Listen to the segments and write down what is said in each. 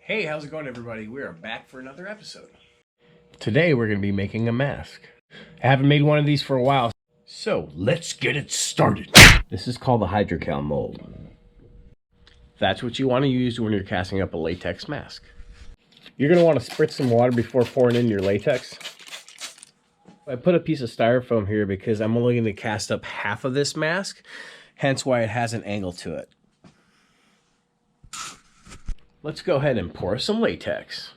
Hey, how's it going, everybody? We are back for another episode. Today we're going to be making a mask. I haven't made one of these for a while, so let's get it started. This is called the hydrocal mold. That's what you want to use when you're casting up a latex mask. You're going to want to spritz some water before pouring in your latex. I put a piece of styrofoam here because I'm only going to cast up half of this mask, hence why it has an angle to it. Let's go ahead and pour some latex.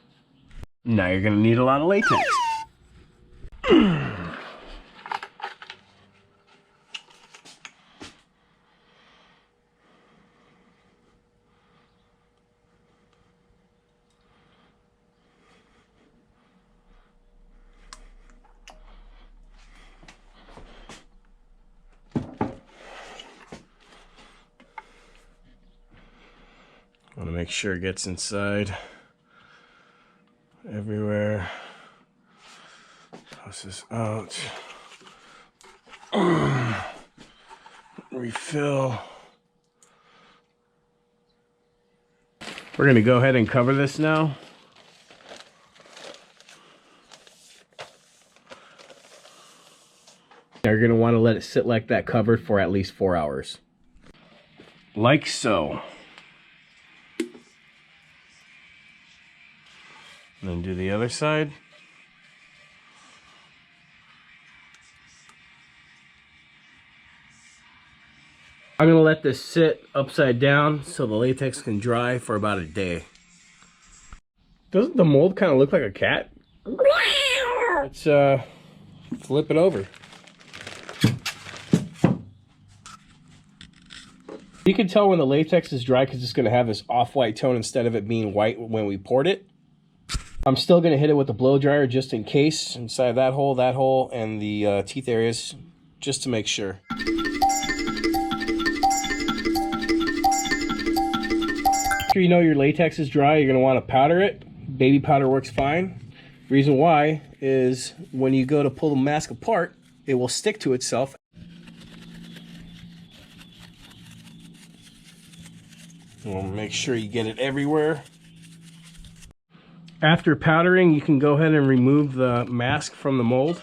Now you're going to need a lot of latex. Want to make sure it gets inside everywhere. Toss this out. Refill. We're going to go ahead and cover this now. Now you're going to want to let it sit like that covered for at least 4 hours. Like so. And then do the other side. I'm going to let this sit upside down so the latex can dry for about a day. Doesn't the mold kind of look like a cat? Let's flip it over. You can tell when the latex is dry because it's going to have this off-white tone instead of it being white when we poured it. I'm still going to hit it with the blow dryer just in case, inside that hole, and the teeth areas, just to make sure. After you know your latex is dry, you're going to want to powder it. Baby powder works fine. Reason why is when you go to pull the mask apart, it will stick to itself. We'll make sure you get it everywhere. After powdering, you can go ahead and remove the mask from the mold.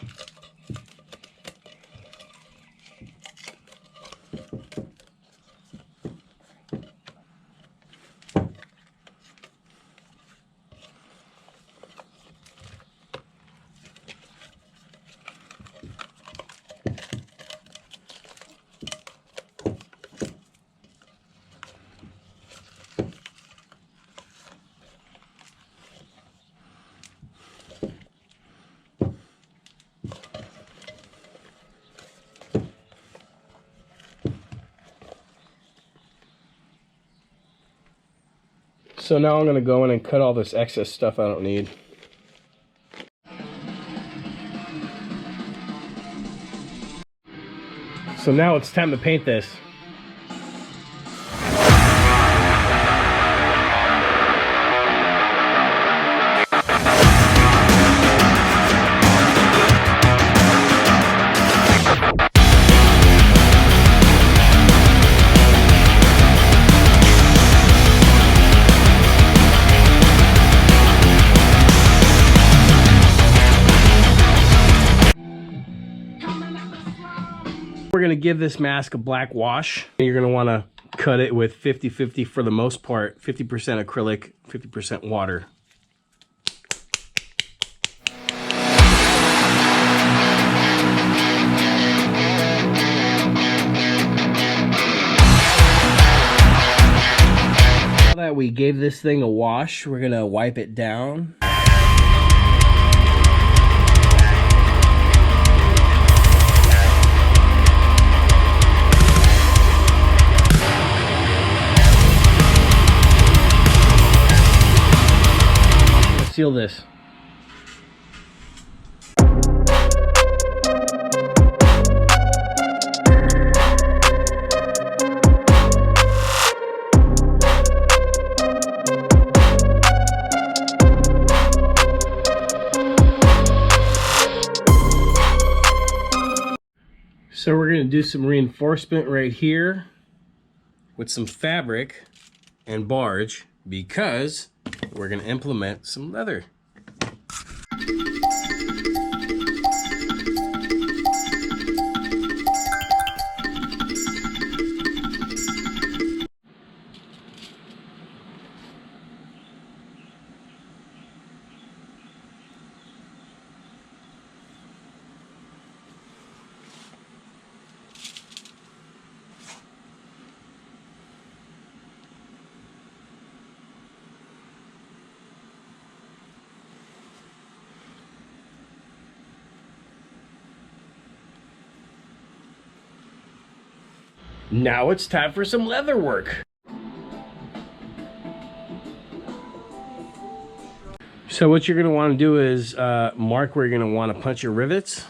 So now I'm going to go in and cut all this excess stuff I don't need. So now it's time to paint this. We're going to give this mask a black wash. You're going to want to cut it with 50-50 for the most part. 50% acrylic, 50% water. Now that we gave this thing a wash, we're going to wipe it down. Seal this. So we're going to do some reinforcement right here with some fabric and barge because we're going to implement some leather. Now it's time for some leather work. So what you're going to want to do is mark where you're going to want to punch your rivets.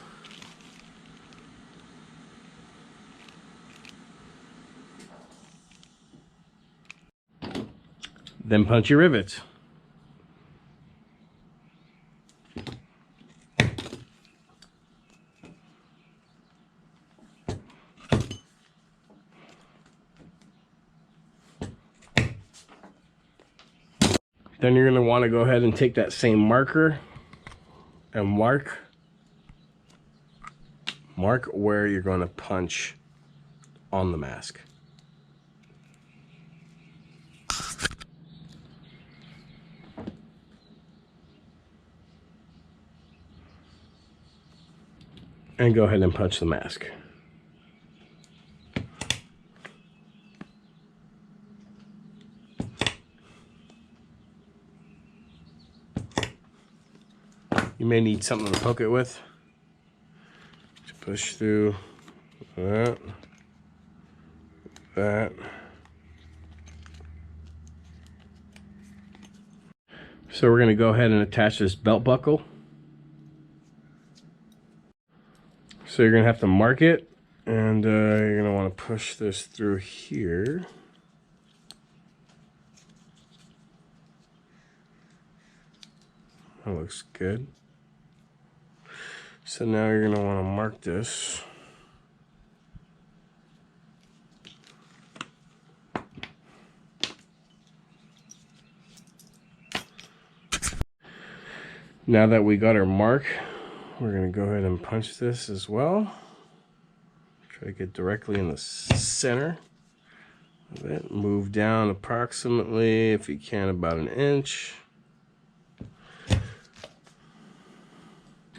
Then punch your rivets. Then you're going to want to go ahead and take that same marker and mark where you're going to punch on the mask. And go ahead and punch the mask. You may need something to poke it with. Just push through that. So we're going to go ahead and attach this belt buckle. So you're going to have to mark it, and you're going to want to push this through here. That looks good. So now you're going to want to mark this. Now that we got our mark, we're going to go ahead and punch this as well. Try to get directly in the center of it. Move down approximately, if you can, about an inch.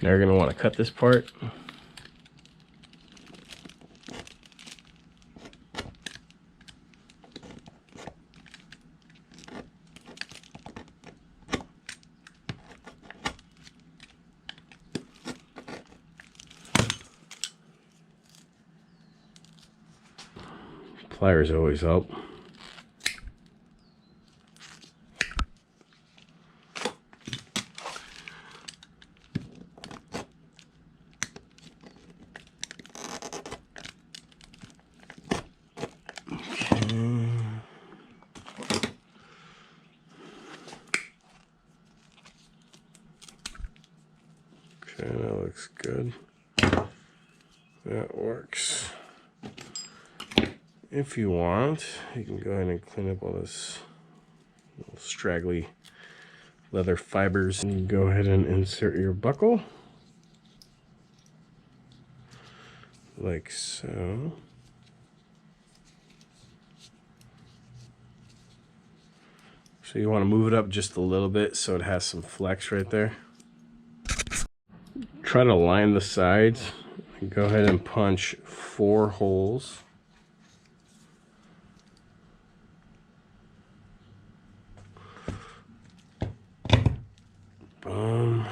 Now you're going to want to cut this part. Pliers always help. Okay, that looks good. That works. If you want, you can go ahead and clean up all this little straggly leather fibers, and you can go ahead and insert your buckle like so. So you want to move it up just a little bit so it has some flex right there. Try to line the sides. Go ahead and punch 4 holes. Boom.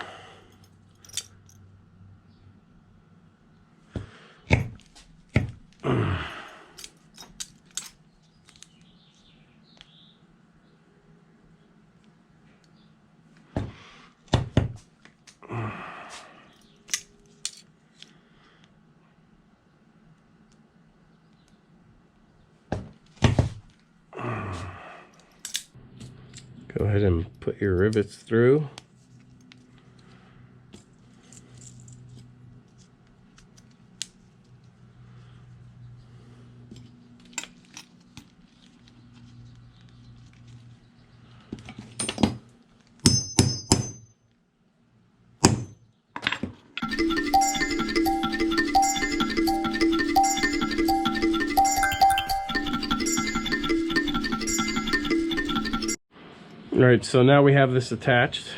Go ahead and put your rivets through. Alright, so now we have this attached.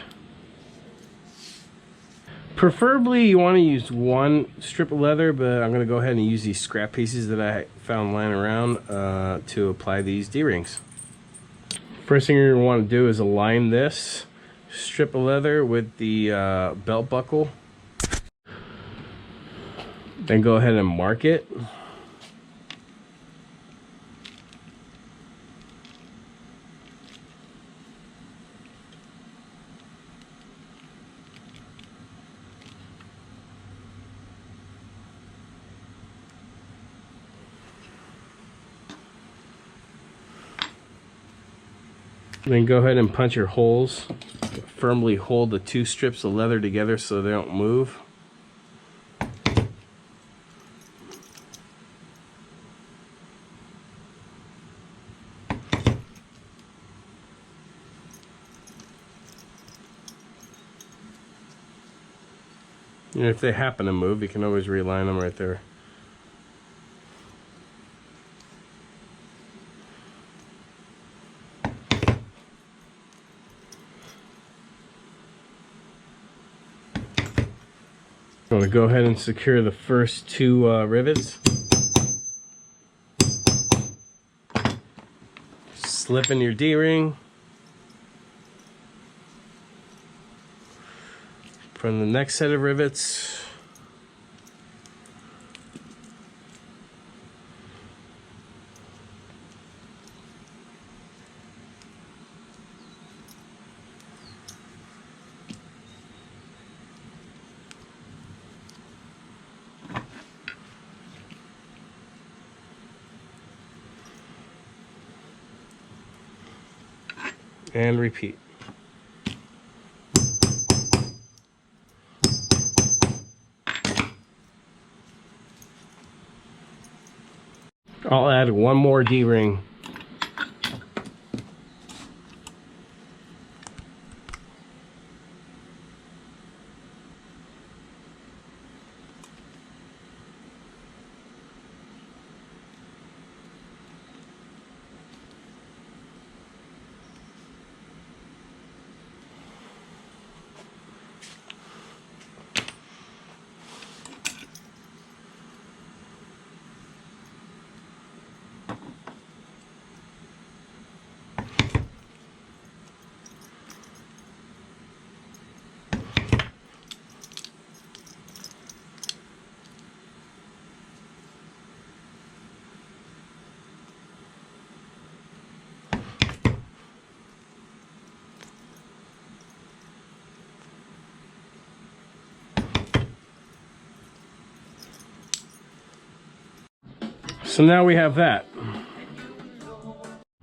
Preferably you want to use one strip of leather, but I'm going to go ahead and use these scrap pieces that I found lying around to apply these D-rings. First thing you're going to want to do is align this strip of leather with the belt buckle. Then go ahead and mark it. Then go ahead and punch your holes. Firmly hold the two strips of leather together so they don't move. And if they happen to move, you can always realign them right there. I'm going to go ahead and secure the first two rivets. Slip in your D-ring. From the next set of rivets. And repeat. I'll add one more D-ring. So now we have that.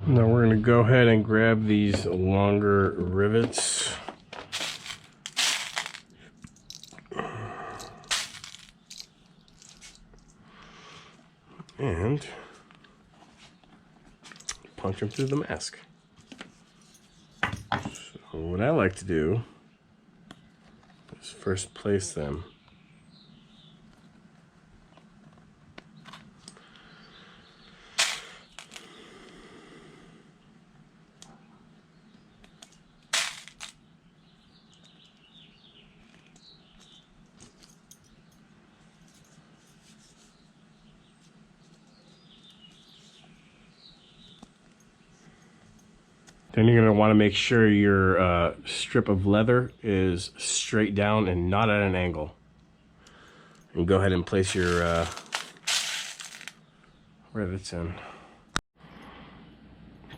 Now we're going to go ahead and grab these longer rivets. And punch them through the mask. So what I like to do is first place them. Then you're going to want to make sure your strip of leather is straight down and not at an angle. And go ahead and place your rivets in.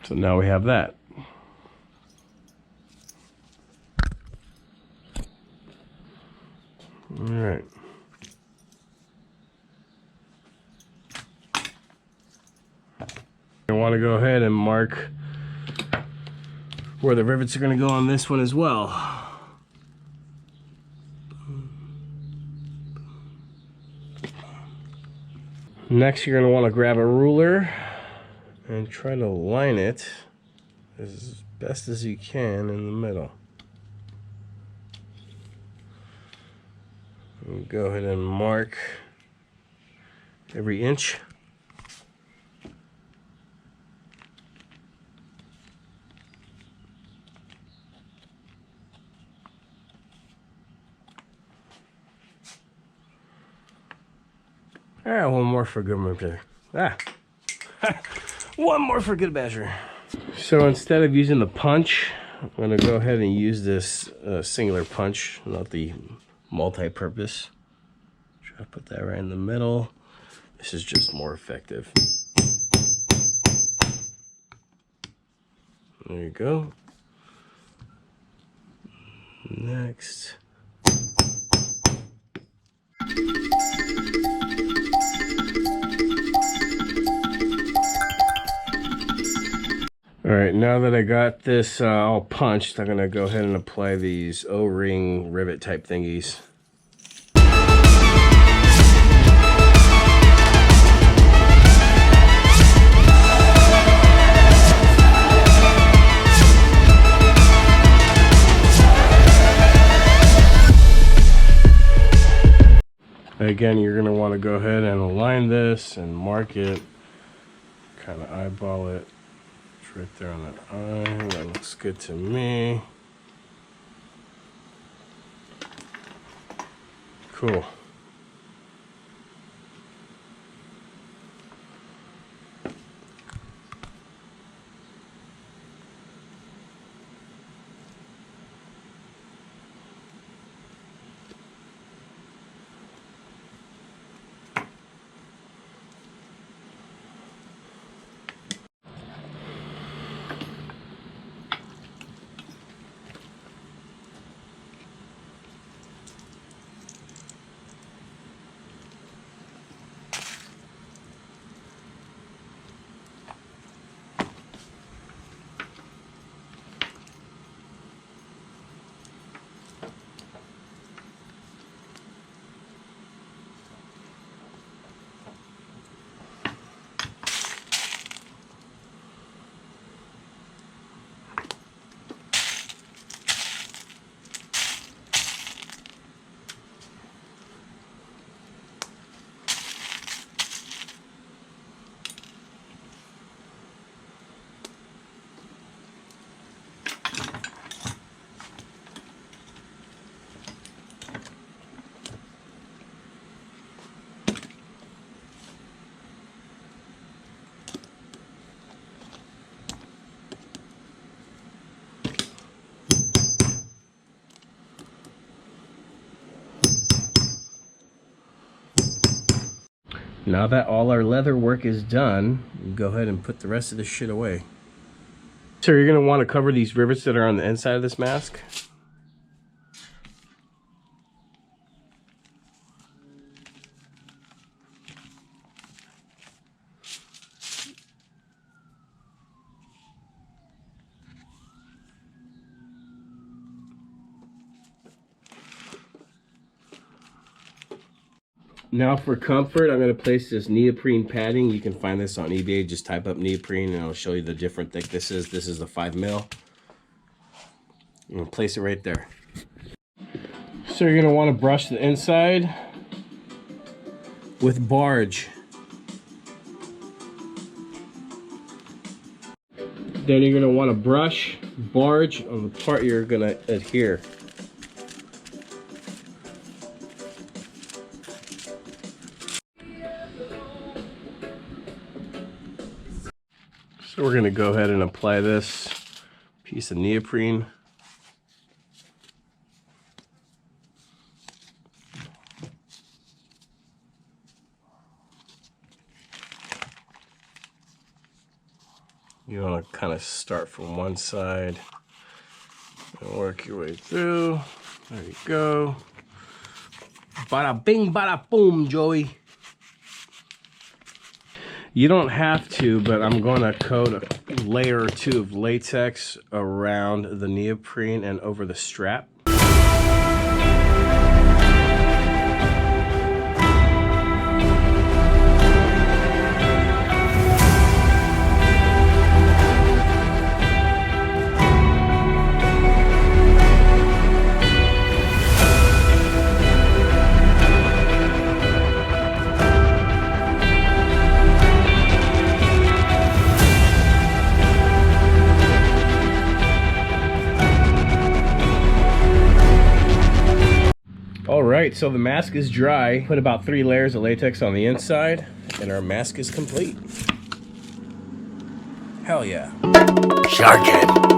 So now we have that. All right. I want to go ahead and mark where the rivets are going to go on this one as well. Next, you're going to want to grab a ruler and try to line it as best as you can in the middle. And go ahead and mark every inch. Ah, one more for good measure. Ah, one more for good measure. So instead of using the punch, I'm gonna go ahead and use this singular punch, not the multi-purpose. Try to put that right in the middle. This is just more effective. There you go. Next. All right, now that I got this all punched, I'm gonna go ahead and apply these O-ring rivet type thingies. Again, you're gonna wanna go ahead and align this and mark it, kind of eyeball it. Right there on that eye, that looks good to me. Cool. Now that all our leather work is done, go ahead and put the rest of this shit away. So you're gonna want to cover these rivets that are on the inside of this mask. Now for comfort, I'm going to place this neoprene padding. You can find this on eBay. Just type up neoprene and I'll show you the different thicknesses. This is the 5 mil. I'm going to place it right there. So you're going to want to brush the inside with barge. Then you're going to want to brush barge on the part you're going to adhere. So we're going to go ahead and apply this piece of neoprene. You want to kind of start from one side and work your way through. There you go. Bada bing, bada boom, Joey. You don't have to, but I'm going to coat a layer or two of latex around the neoprene and over the strap. Alright, so the mask is dry. Put about 3 layers of latex on the inside, and our mask is complete. Hell yeah. Shark head.